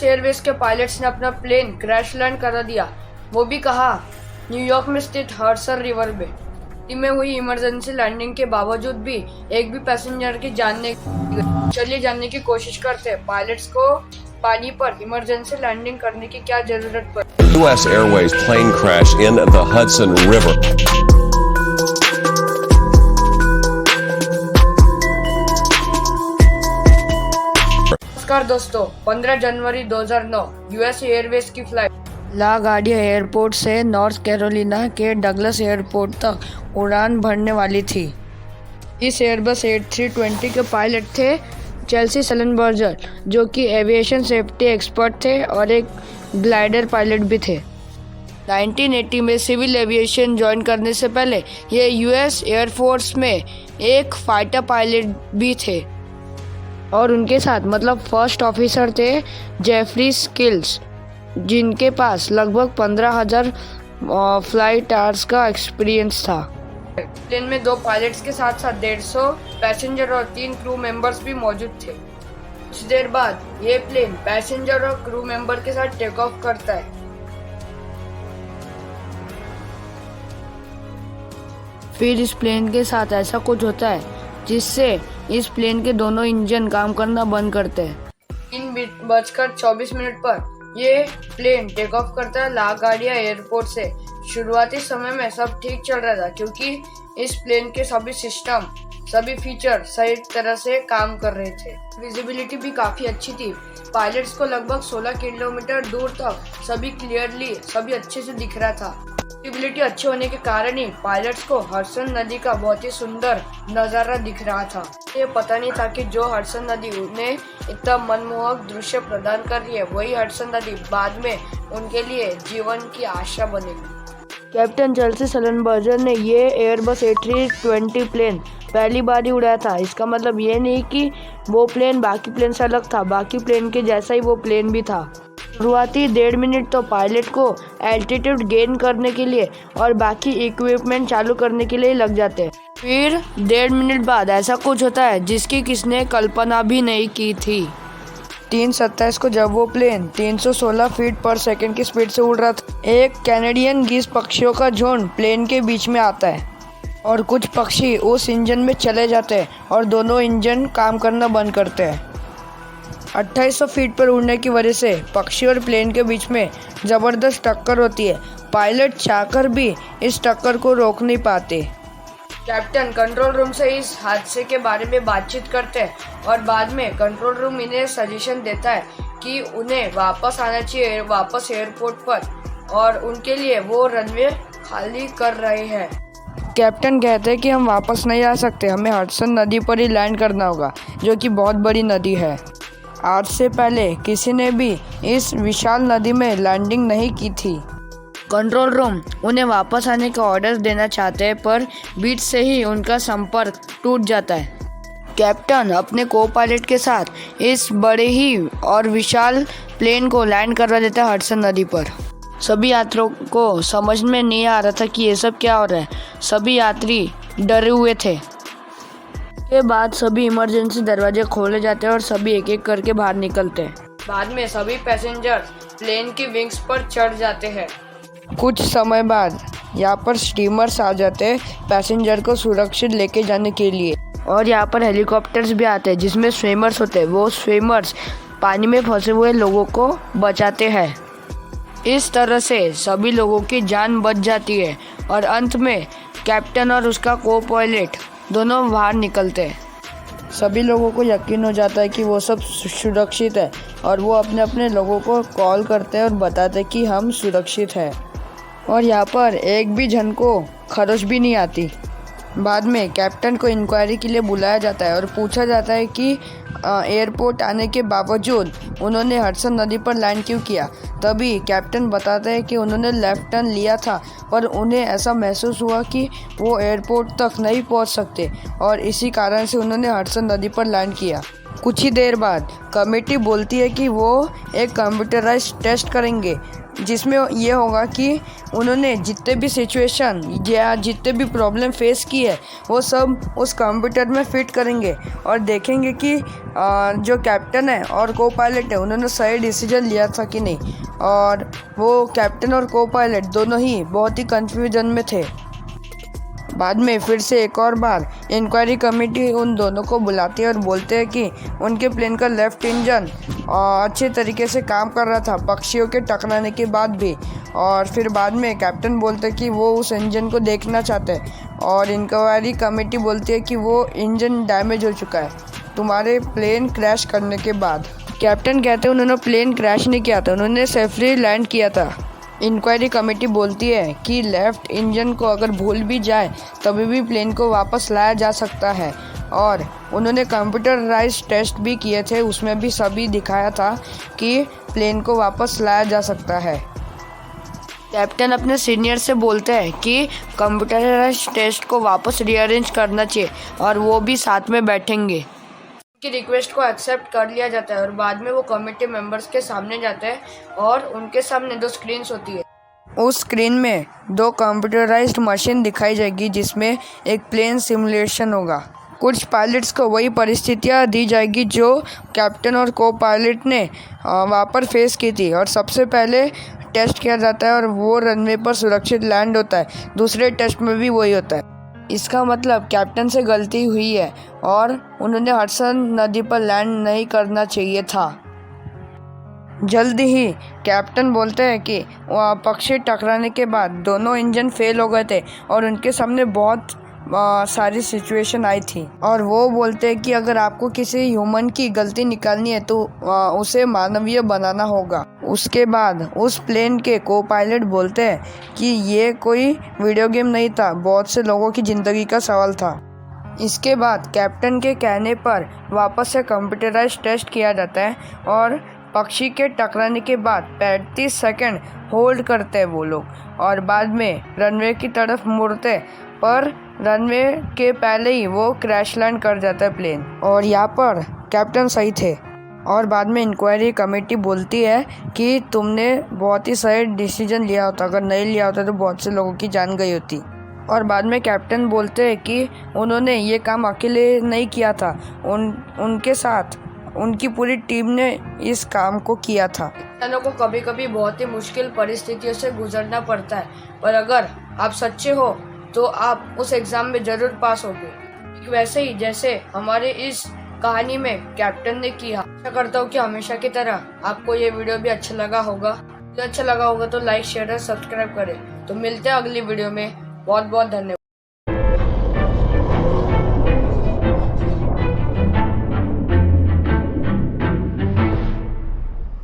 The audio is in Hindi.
एयरवेज के पायलट्स ने अपना प्लेन क्रैश लैंड करा दिया, वो भी कहा न्यूयॉर्क में स्थित हडसन रिवर में। में हुई इमरजेंसी लैंडिंग के बावजूद भी एक भी पैसेंजर की जानने की कोशिश करते पायलट्स को पानी पर इमरजेंसी लैंडिंग करने की क्या जरूरत पड़ी। US Airways plane crash in the Hudson River. नमस्कार दोस्तों, 15 जनवरी 2009 यूएस एयरवेज की फ्लाइट लागार्डिया एयरपोर्ट से नॉर्थ कैरोलिना के डगलस एयरपोर्ट तक उड़ान भरने वाली थी। इस एयरबस 8320 के पायलट थे चेल्सी सलेनबर्गर, जो कि एविएशन सेफ्टी एक्सपर्ट थे और एक ग्लाइडर पायलट भी थे। 1980 में सिविल एविएशन ज्वाइन करने से पहले ये यूएस एयरफोर्स में एक फाइटर पायलट भी थे और उनके साथ मतलब फर्स्ट ऑफिसर थे जेफरी स्किल्स, जिनके पास लगभग 15,000 फ्लाइट आवर्स का एक्सपीरियंस था। प्लेन में 2 पायलट्स के साथ साथ 150 पैसेंजर और 3 क्रू मेंबर्स भी मौजूद थे। कुछ देर बाद ये प्लेन पैसेंजर और क्रू मेंबर के साथ टेक ऑफ करता है। फिर इस प्लेन के साथ ऐसा कुछ होता है जिससे इस प्लेन के दोनों इंजन काम करना बंद करते हैं। 3:24 पर ये प्लेन टेक ऑफ करता है लागार्डिया एयरपोर्ट से। शुरुआती समय में सब ठीक चल रहा था क्योंकि इस प्लेन के सभी सिस्टम, सभी फीचर सही तरह से काम कर रहे थे। विजिबिलिटी भी काफी अच्छी थी। पायलट्स को लगभग 16 किलोमीटर दूर तक सभी अच्छे से दिख रहा था। विजिबिलिटी अच्छे होने के कारण ही पायलट्स को हडसन नदी का बहुत ही सुंदर नजारा दिख रहा था। ये पता नहीं था कि जो हडसन नदी उन्हें इतना मनमोहक दृश्य प्रदान कर रही है, वही हडसन नदी बाद में उनके लिए जीवन की आशा बनेगी। कैप्टन चेल्सी सलेनबर्गर ने ये एयरबस 8320 प्लेन पहली बार ही उड़ाया था। इसका मतलब ये नहीं कि वो प्लेन बाकी प्लेन से अलग था, बाकी प्लेन के जैसा ही वो प्लेन भी था। शुरुआती 1.5 मिनट तो पायलट को एल्टीट्यूड गेन करने के लिए और बाकी इक्विपमेंट चालू करने के लिए लग जाते हैं। फिर 1.5 मिनट बाद ऐसा कुछ होता है जिसकी किसने कल्पना भी नहीं की थी। 3:27 को जब वो प्लेन 316 फीट पर सेकंड की स्पीड से उड़ रहा था, एक कैनेडियन गीज पक्षियों का झुंड प्लेन के बीच में आता है और कुछ पक्षी उस इंजन में चले जाते हैं और दोनों इंजन काम करना बंद करते हैं। 2800 फीट पर उड़ने की वजह से पक्षी और प्लेन के बीच में ज़बरदस्त टक्कर होती है। पायलट चाहकर भी इस टक्कर को रोक नहीं पाते। कैप्टन कंट्रोल रूम से इस हादसे के बारे में बातचीत करते हैं और बाद में कंट्रोल रूम इन्हें सजेशन देता है कि उन्हें वापस आना चाहिए वापस एयरपोर्ट पर, और उनके लिए वो रनवे खाली कर रहे हैं। कैप्टन कहते हैं कि हम वापस नहीं आ सकते, हमें हडसन नदी पर ही लैंड करना होगा, जो कि बहुत बड़ी नदी है। आज से पहले किसी ने भी इस विशाल नदी में लैंडिंग नहीं की थी। कंट्रोल रूम उन्हें वापस आने का ऑर्डर देना चाहते हैं, पर बीच से ही उनका संपर्क टूट जाता है। कैप्टन अपने को पायलट के साथ इस बड़े ही और विशाल प्लेन को लैंड करवा देता है हडसन नदी पर। सभी यात्रियों को समझ में नहीं आ रहा था कि ये सब क्या हो रहा है। सभी यात्री डरे हुए थे। के बाद सभी इमरजेंसी दरवाजे खोले जाते हैं और सभी एक एक करके बाहर निकलते हैं। बाद में सभी पैसेंजर प्लेन की विंग्स पर चढ़ जाते हैं। कुछ समय बाद यहाँ पर स्टीमर्स आ जाते हैं पैसेंजर को सुरक्षित लेके जाने के लिए, और यहाँ पर हेलीकॉप्टर्स भी आते हैं जिसमें स्विमर्स होते हैं। वो स्विमर्स पानी में फंसे हुए लोगों को बचाते हैं। इस तरह से सभी लोगों की जान बच जाती है और अंत में कैप्टन और उसका को पायलट दोनों बाहर निकलते हैं। सभी लोगों को यकीन हो जाता है कि वो सब सुरक्षित है और वो अपने अपने लोगों को कॉल करते हैं और बताते हैं कि हम सुरक्षित हैं, और यहाँ पर एक भी जन को खरोच भी नहीं आती। बाद में कैप्टन को इंक्वायरी के लिए बुलाया जाता है और पूछा जाता है कि एयरपोर्ट आने के बावजूद उन्होंने हडसन नदी पर लैंड क्यों किया। तभी कैप्टन बताते हैं कि उन्होंने लेफ्ट टर्न लिया था पर उन्हें ऐसा महसूस हुआ कि वो एयरपोर्ट तक नहीं पहुंच सकते और इसी कारण से उन्होंने हडसन नदी पर लैंड किया। कुछ ही देर बाद कमेटी बोलती है कि वो एक कंप्यूटराइज्ड टेस्ट करेंगे जिसमें ये होगा कि उन्होंने जितने भी सिचुएशन या जितने भी प्रॉब्लम फेस की है वो सब उस कंप्यूटर में फिट करेंगे और देखेंगे कि जो कैप्टन है और को पायलट है उन्होंने सही डिसीजन लिया था कि नहीं। और वो कैप्टन और को पायलट दोनों ही बहुत ही कन्फ्यूजन में थे। बाद में फिर से एक और बार इंक्वायरी कमेटी उन दोनों को बुलाती है और बोलते हैं कि उनके प्लेन का लेफ्ट इंजन अच्छे तरीके से काम कर रहा था पक्षियों के टकराने के बाद भी। और फिर बाद में कैप्टन बोलते हैं कि वो उस इंजन को देखना चाहते हैं और इंक्वायरी कमेटी बोलती है कि वो इंजन डैमेज हो चुका है तुम्हारे प्लेन क्रैश करने के बाद। कैप्टन कहते हैं उन्होंने प्लेन क्रैश नहीं किया था, उन्होंने सेफली लैंड किया था। इंक्वायरी कमेटी बोलती है कि लेफ़्ट इंजन को अगर भूल भी जाए तभी भी प्लेन को वापस लाया जा सकता है। और उन्होंने कंप्यूटराइज टेस्ट भी किए थे, उसमें भी सभी दिखाया था कि प्लेन को वापस लाया जा सकता है। कैप्टन अपने सीनियर से बोलते हैं कि कंप्यूटराइज टेस्ट को वापस रीअरेंज करना चाहिए और वो भी साथ में बैठेंगे। की रिक्वेस्ट को एक्सेप्ट कर लिया जाता है और बाद में वो कमेटी मेंबर्स के सामने जाते हैं और उनके सामने 2 स्क्रीन्स होती है। उस स्क्रीन में 2 कंप्यूटराइज्ड मशीन दिखाई जाएगी जिसमें एक प्लेन सिमुलेशन होगा। कुछ पायलट्स को वही परिस्थितियाँ दी जाएगी जो कैप्टन और को पायलट ने वहाँ पर फेस की थी और सबसे पहले टेस्ट किया जाता है और वो रनवे पर सुरक्षित लैंड होता है। दूसरे टेस्ट में भी वही होता है। इसका मतलब कैप्टन से गलती हुई है और उन्होंने हडसन नदी पर लैंड नहीं करना चाहिए था। जल्दी ही कैप्टन बोलते हैं कि पक्षी टकराने के बाद दोनों इंजन फेल हो गए थे और उनके सामने बहुत सारी सिचुएशन आई थी और वो बोलते हैं कि अगर आपको किसी ह्यूमन की गलती निकालनी है तो उसे मानवीय बनाना होगा। उसके बाद उस प्लेन के को पायलट बोलते हैं कि ये कोई वीडियो गेम नहीं था, बहुत से लोगों की ज़िंदगी का सवाल था। इसके बाद कैप्टन के कहने पर वापस से कंप्यूटराइज टेस्ट किया जाता है और पक्षी के टकराने के बाद 35 सेकंड होल्ड करते हैं वो लोग और बाद में रनवे की तरफ मुड़ते पर रनवे के पहले ही वो क्रैश लैंड कर जाता है प्लेन। और यहाँ पर कैप्टन सही थे। और बाद में इंक्वायरी कमेटी बोलती है कि तुमने बहुत ही सही डिसीजन लिया होता, अगर नहीं लिया होता तो बहुत से लोगों की जान गई होती। और बाद में कैप्टन बोलते हैं कि उन्होंने ये काम अकेले नहीं किया था, उनके साथ उनकी पूरी टीम ने इस काम को किया था। किसानों को कभी कभी बहुत ही मुश्किल परिस्थितियों से गुजरना पड़ता है, पर अगर आप सच्चे हो तो आप उस एग्ज़ाम में ज़रूर पास होगे, वैसे ही जैसे हमारे इस कहानी में कैप्टन ने किया। आशा करता हूँ कि हमेशा की तरह आपको ये वीडियो भी अच्छा लगा होगा। तो अच्छा लगा होगा तो लाइक शेयर और सब्सक्राइब करें। तो मिलते हैं अगली वीडियो में। बहुत बहुत धन्यवाद।